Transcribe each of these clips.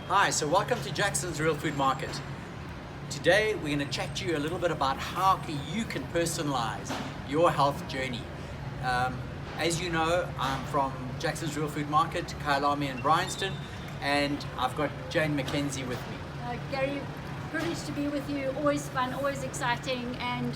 Hi, so welcome to Jackson's Real Food Market. Today we're going to chat to you a little bit about how you can personalize your health journey. As you know, I'm from Jackson's Real Food Market, Kyalami and Bryanston, and I've got Jane Mackenzie with me. Gary, privileged to be with you, always fun, always exciting, and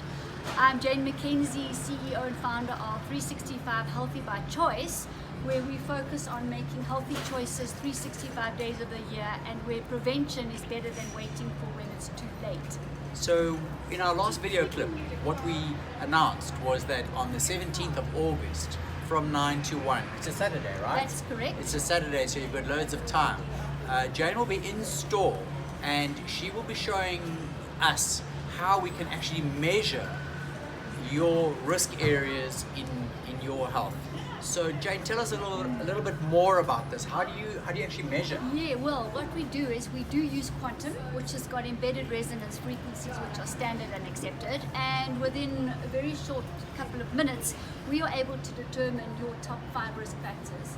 I'm Jane Mackenzie, CEO and founder of 365 Healthy by Choice, where we focus on making healthy choices 365 days of the year, and where prevention is better than waiting for when it's too late. So in our last video clip, what we announced was that on the 17th of August from 9 to 1, it's a Saturday, right? That's correct. It's a Saturday, so you've got loads of time. Jane will be in store and she will be showing us how we can actually measure your risk areas in your health. So Jane, tell us a little bit more about this. How do you actually measure? Yeah, well, what we do is we do use quantum, which has got embedded resonance frequencies which are standard and accepted, and within a very short couple of minutes we are able to determine your top 5 risk factors.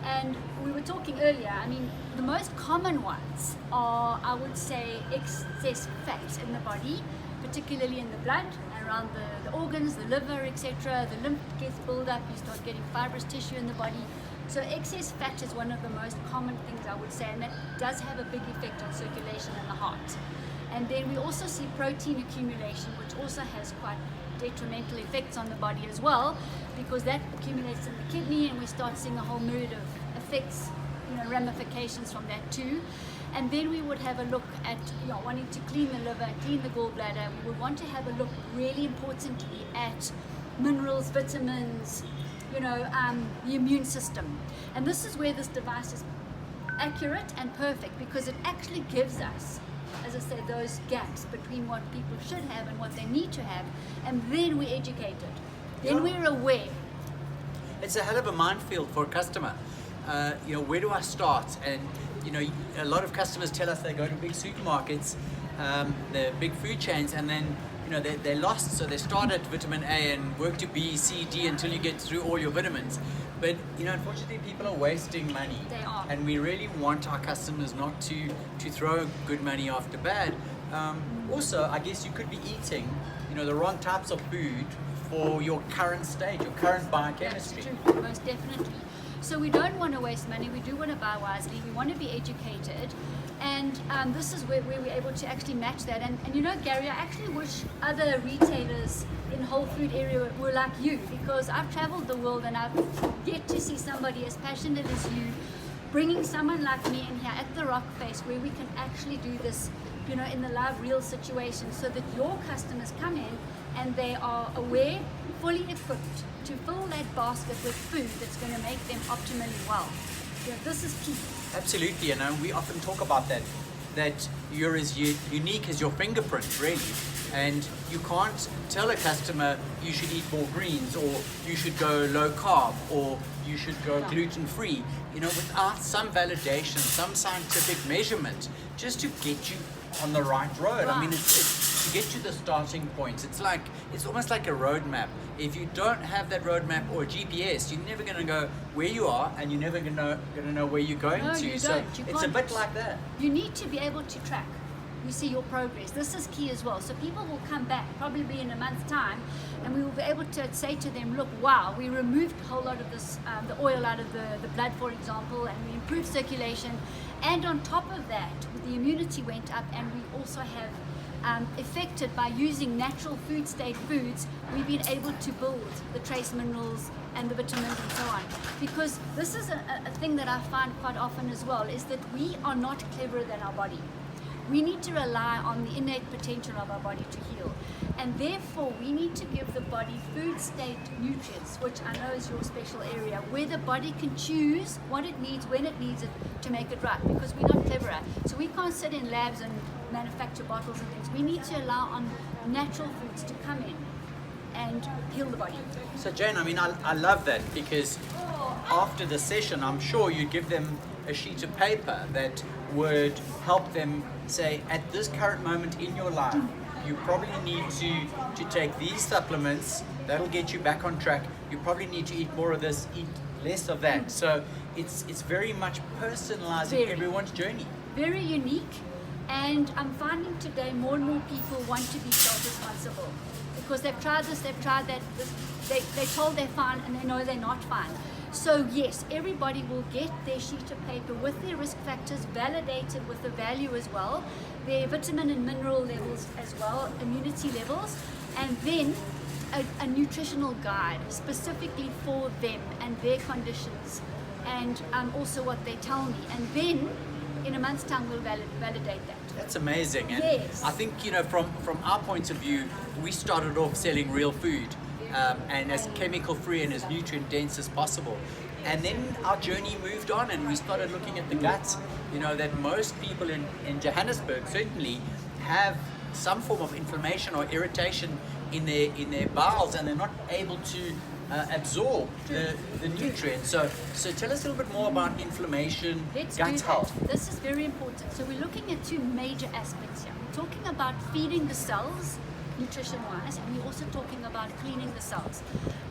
And we were talking earlier, I mean, the most common ones are, I would say, excess fat in the body, particularly in the blood, around the organs, the liver, etc. The lymph gets built up, you start getting fibrous tissue in the body. So excess fat is one of the most common things, I would say, and that does have a big effect on circulation in the heart. And then we also see protein accumulation, which also has quite detrimental effects on the body as well, because that accumulates in the kidney, and we start seeing a whole myriad of effects, ramifications from that too. And then we would have a look at wanting to clean the liver, clean the gallbladder. We would want to have a look, really importantly, at minerals, vitamins, the immune system. And this is where this device is accurate and perfect, because it actually gives us, as I say, those gaps between what people should have and what they need to have, and then we're educated. Then we're aware. It's a hell of a minefield for a customer. Where do I start? And a lot of customers tell us they go to big supermarkets, the big food chains, and then they're lost. So they start at vitamin A and work to B, C, D until you get through all your vitamins. But unfortunately, people are wasting money. They are. And we really want our customers not to throw good money after bad. Also, I guess you could be eating the wrong types of food for your current stage, your current biochemistry. That's true, most definitely. So we don't want to waste money, we do want to buy wisely, we want to be educated, and this is where we're able to actually match that. And Gary, I actually wish other retailers in whole food area were like you, because I've traveled the world and I've yet to see somebody as passionate as you, bringing someone like me in here at the rock face where we can actually do this in the live real situation, so that your customers come in and they are aware, fully equipped to fill that basket with food that's going to make them optimally well. This is key. Absolutely, we often talk about that you're as unique as your fingerprint, really. And you can't tell a customer you should eat more greens, or you should go low carb, or you should go gluten-free, without some validation, some scientific measurement, just to get you on the right road. I mean, it's to get you the starting point. It's almost like a roadmap. If you don't have that roadmap or a GPS, you're never going to go where you are, and you're never going to know where you're going to. You so don't. It's a bit like that. You need to be able to track. You see your progress. This is key as well. So people will come back, probably in a month's time, and we will be able to say to them, look, wow, we removed a whole lot of this, the oil out of the blood, for example, and we improved circulation. And on top of that, the immunity went up, and we also have affected by using natural food state foods, we've been able to build the trace minerals and the vitamins and so on. Because this is a thing that I find quite often as well, is that we are not cleverer than our body. We need to rely on the innate potential of our body to heal. And therefore, we need to give the body food state nutrients, which I know is your special area, where the body can choose what it needs, when it needs it, to make it right, because we're not cleverer. So we can't sit in labs and manufacture bottles and things. We need to allow on natural foods to come in and heal the body. So Jane, I love that, because after the session, I'm sure you give them a sheet of paper that would help them say, at this current moment in your life, you probably need to take these supplements. That'll get you back on track. You probably need to eat more of this, eat less of that. So it's very much personalizing everyone's journey. very unique, and I'm finding today more and more people want to be self-responsible because they've tried this, they've tried that, they're told they're fine and they know they're not fine. So yes, everybody will get their sheet of paper with their risk factors validated with the value as well, their vitamin and mineral levels as well, immunity levels, and then a nutritional guide specifically for them and their conditions, and also what they tell me. And then in a month's time we'll validate that. That's amazing. And yes. I think, from our point of view, we started off selling real food. And as chemical free and as nutrient dense as possible. And then our journey moved on and we started looking at the guts, that most people in Johannesburg certainly have some form of inflammation or irritation in their bowels, and they're not able to absorb the nutrients. So tell us a little bit more about inflammation, gut health. This is very important. So we're looking at two major aspects here. We're talking about feeding the cells nutrition-wise, and we're also talking about cleaning the cells.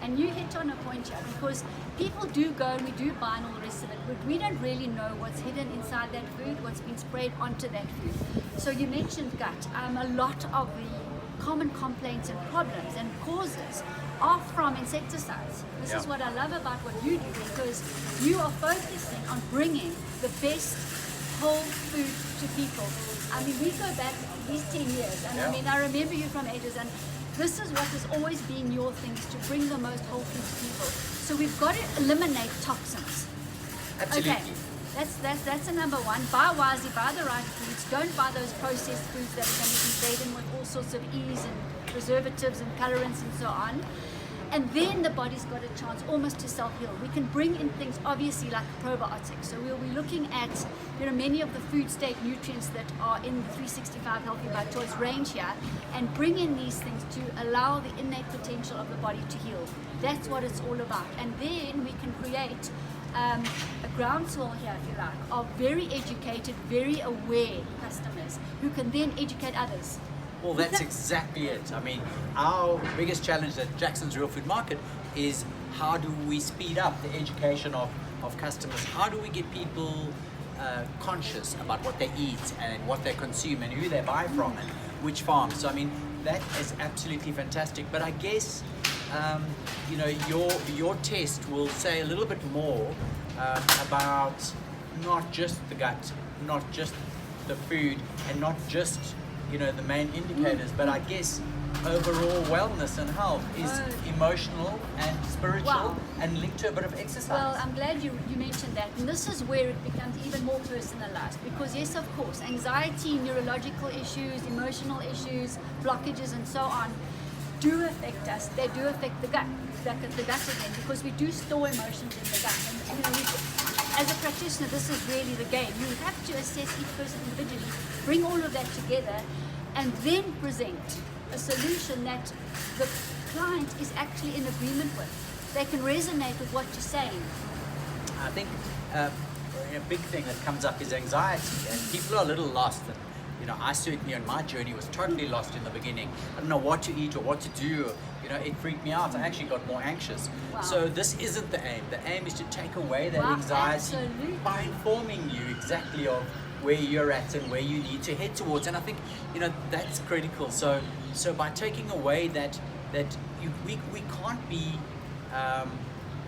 And you hit on a point here, because people do go and we do buy and all the rest of it, but we don't really know what's hidden inside that food, what's been sprayed onto that food. So you mentioned gut. A lot of the common complaints and problems and causes are from insecticides. This is what I love about what you do, because you are focusing on bringing the best whole food to people. I mean, we go back these 10 years, and I mean, I remember you from ages, and this is what has always been your thing, is to bring the most whole food to people. So we've got to eliminate toxins. Absolutely. Okay, that's a number one. Buy wisely, buy the right foods. Don't buy those processed foods that are going to be laden with all sorts of E's and preservatives and colorants and so on. And then the body's got a chance almost to self-heal. We can bring in things obviously like probiotics. So we'll be looking at many of the food state nutrients that are in the 365 Healthy by Choice range here, and bring in these things to allow the innate potential of the body to heal. That's what it's all about. And then we can create a groundswell here, if you like, of very educated, very aware customers who can then educate others. Well, that's exactly it. I mean, our biggest challenge at Jackson's Real Food Market is how do we speed up the education of customers? How do we get people conscious about what they eat and what they consume and who they buy from and which farms? So, I mean, that is absolutely fantastic. But I guess, your test will say a little bit more about not just the gut, not just the food, and not just the main indicators, but I guess overall wellness and health is emotional and spiritual and linked to a bit of exercise. Well, I'm glad you mentioned that, and this is where it becomes even more personalized, because yes, of course, anxiety, neurological issues, emotional issues, blockages and so on do affect us. They do affect the gut, the gut again, because we do store emotions in the gut. And as a practitioner, this is really the game. You have to assess each person individually, bring all of that together, and then present a solution that the client is actually in agreement with. They can resonate with what you're saying. I think a big thing that comes up is anxiety, and people are a little lost. And, I certainly on my journey was totally lost in the beginning. I didn't know what to eat or what to do. It freaked me out. I actually got more anxious. Wow. So this isn't the aim. The aim is to take away that anxiety by informing you exactly of where you're at and where you need to head towards. And I think, that's critical. So by taking away that we can't be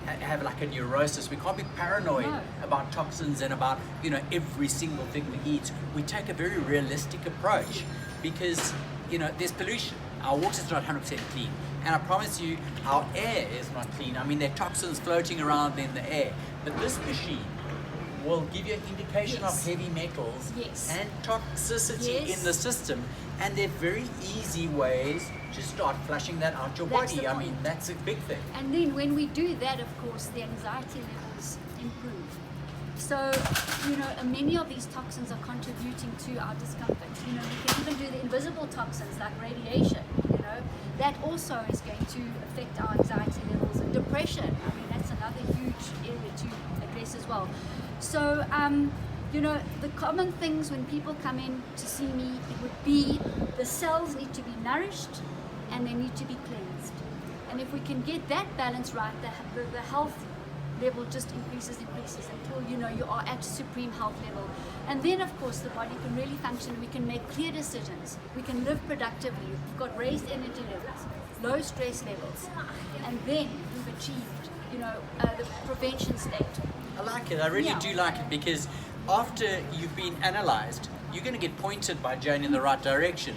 have like a neurosis. We can't be paranoid about toxins and about every single thing we eat. We take a very realistic approach, because there's pollution. Our water's not 100% clean, and I promise you our air is not clean. I mean, there are toxins floating around in the air, but this machine will give you an indication of heavy metals and toxicity in the system, and there are very easy ways to start flushing that out your body. I mean, that's a big thing. And then when we do that, of course, the anxiety levels improve. So, many of these toxins are contributing to our discomfort. We can even do the invisible toxins like radiation, that also is going to affect our anxiety levels and depression. I mean, that's another huge area to address as well. So, the common things when people come in to see me, it would be the cells need to be nourished and they need to be cleansed. And if we can get that balance right, the health level just increases until you know you are at supreme health level. And then of course the body can really function, we can make clear decisions, we can live productively, we've got raised energy levels, low stress levels, and then we've achieved, you know, the prevention state. I like it. I really do like it, because after you've been analyzed, you're going to get pointed by Jane in the right direction.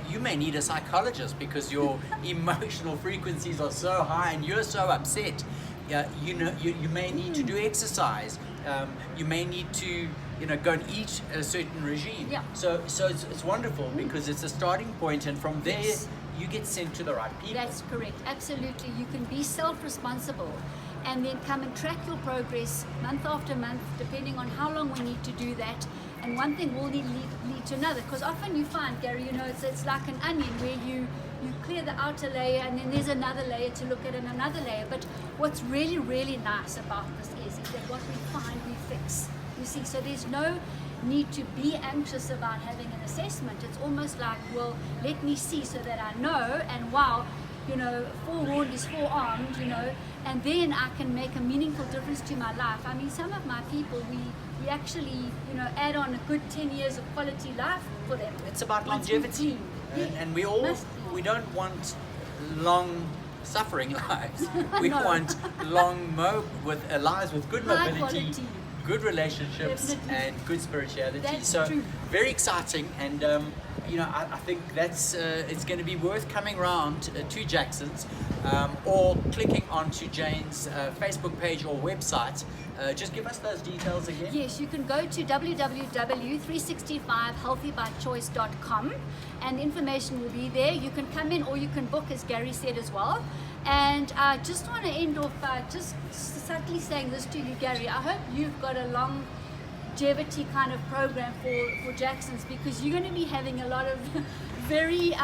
You may need a psychologist because your emotional frequencies are so high and you're so upset. You may need to do exercise. You may need to go and eat a certain regime. Yeah. So it's wonderful because it's a starting point, and from there you get sent to the right people. That's correct. Absolutely. You can be self-responsible and then come and track your progress month after month, depending on how long we need to do that. And one thing will lead to another, because often you find, Gary, it's like an onion where you clear the outer layer and then there's another layer to look at and another layer. But what's really, really nice about this is that what we find, we fix. You see, so there's no need to be anxious about having an assessment. It's almost like, well, let me see so that I know, and wow, forewarned is forearmed, and then I can make a meaningful difference to my life. I mean, some of my people, we actually, add on a good 10 years of quality life for them. It's about longevity. And we don't want long suffering lives. We want long lives with good High mobility, quality. good relationships, Definitely. and good spirituality. That's so true. very exciting, and I think that's it's going to be worth coming round to Jackson's or clicking onto Jane's Facebook page or website. Just give us those details again. Yes, you can go to www.365healthybychoice.com and information will be there. You can come in or you can book, as Gary said as well. And I just want to end off just subtly saying this to you, Gary. I hope you've got a longevity kind of program for Jackson's, because you're going to be having a lot of very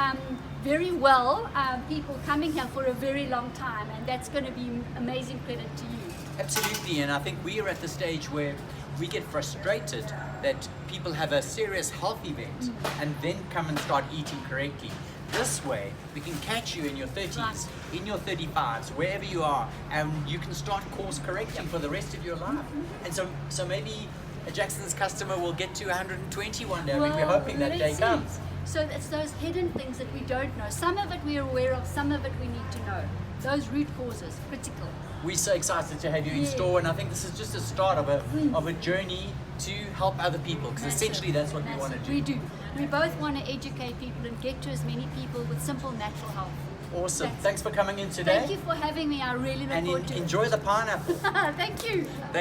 well people coming here for a very long time, and that's going to be amazing credit to you. Absolutely, and I think we are at the stage where we get frustrated that people have a serious health event and then come and start eating correctly. This way, we can catch you in your 30s, in your 35s, wherever you are, and you can start course correcting for the rest of your life. And so maybe a Jackson's customer will get to 120 one day. I mean, we're hoping that day comes. So it's those hidden things that we don't know. Some of it we're aware of, some of it we need to know. Those root causes, critical. We're so excited to have you in store, and I think this is just a start of a journey to help other people, because essentially that's what we want to do. We do. We both want to educate people and get to as many people with simple natural health. Awesome. Thanks for coming in today. Thank you for having me. I really look forward to it. And enjoy the pineapple. Thank you. Thanks.